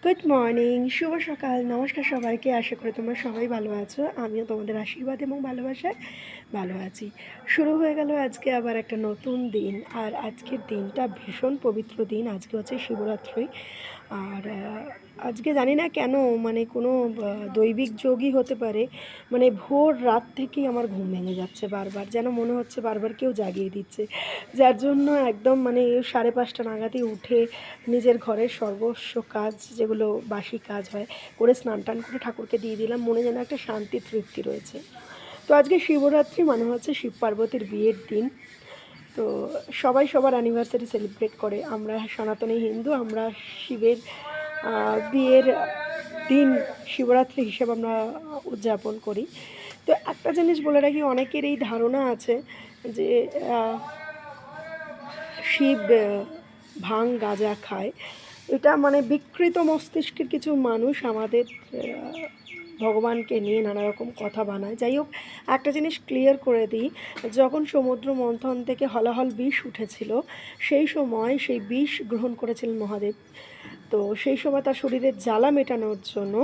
Good morning, শুভ সকাল, নমস্কার সবাইকে। আশা করি তোমরা সবাই ভালো আছো। আমিও তোমাদের আশীর্বাদ এবং ভালোবাসায় ভালো আছি। শুরু হয়ে গেল আজকে আবার একটা নতুন দিন। আর আজকের দিনটা ভীষণ পবিত্র দিন। আজকে হচ্ছে শিবরাত্রি। আর আজকে জানি না কেন, মানে কোনো দৈবিক যোগই হতে পারে, মানে ভোর রাত থেকেই আমার ঘুম ভেঙে যাচ্ছে বারবার, যেন মনে হচ্ছে বারবার কেউ জাগিয়ে দিচ্ছে। যার জন্য একদম মানে 5:30 নাগাদই উঠে নিজের ঘরের সর্বস্ব কাজ, যেগুলো বাসি কাজ হয়, করে স্নান টান করে ঠাকুরকে দিয়ে দিলাম। মনে যেন একটা শান্তি তৃপ্তি রয়েছে। তো আজকে শিবরাত্রি, মানে হচ্ছে শিব পার্বতীর বিয়ের দিন। তো সবাই সবার অ্যানিভার্সারি সেলিব্রেট করে। আমরা সনাতনী হিন্দু, আমরা শিবের বিয়ের দিন শিবরাত্রি হিসেবে আমরা উদযাপন করি। তো একটা জিনিস বলে রাখি, অনেকের এই ধারণা আছে যে শিব ভাং গাঁজা খায়। এটা মানে বিকৃত মস্তিষ্কের কিছু মানুষ আমাদের ভগবানকে নিয়ে নানা রকম কথা বানায়। যাই হোক, একটা জিনিস ক্লিয়ার করে দিই, যখন সমুদ্র মন্থন থেকে হলাহল বিষ উঠেছিল, সেই সময় সেই বিষ গ্রহণ করেছিলেন মহাদেব। তো সেই সময় তার শরীরের জ্বালা মেটানোর জন্য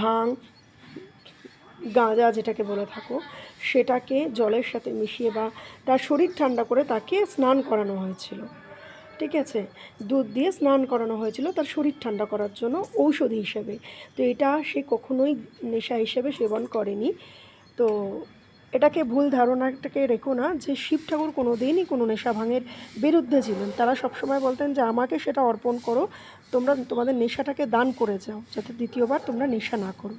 ভাং, গাঁজা যেটাকে বলে থাকো, সেটাকে জলের সাথে মিশিয়ে বা তার শরীর ঠান্ডা করে তাকে স্নান করানো হয়েছিল। ঠিক আছে, দুধ দিয়ে স্নান করানো হয়েছিল তার শরীর ঠান্ডা করার জন্য ঔষধি হিসেবে। তো এটা সে কখনোই নেশা হিসেবে সেবন করেনি। তো এটাকে ভুল ধারণাটাকে রেখো না যে শিব ঠাকুর কোনো দিনই কোনো নেশা ভাঙের বিরুদ্ধে ছিলেন। তারা সবসময় বলতেন যে আমাকে সেটা অর্পণ করো, তোমরা তোমাদের নেশাটাকে দান করে যাও, যাতে দ্বিতীয়বার তোমরা নেশা না করো।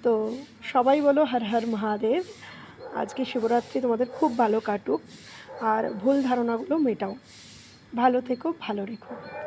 তো সবাই বলো হর হর মহাদেব। আজকে শিবরাত্রি তোমাদের খুব ভালো কাটুক, আর ভুল ধারণাগুলো মেটাও। ভালো থেকো, ভালো রেখো।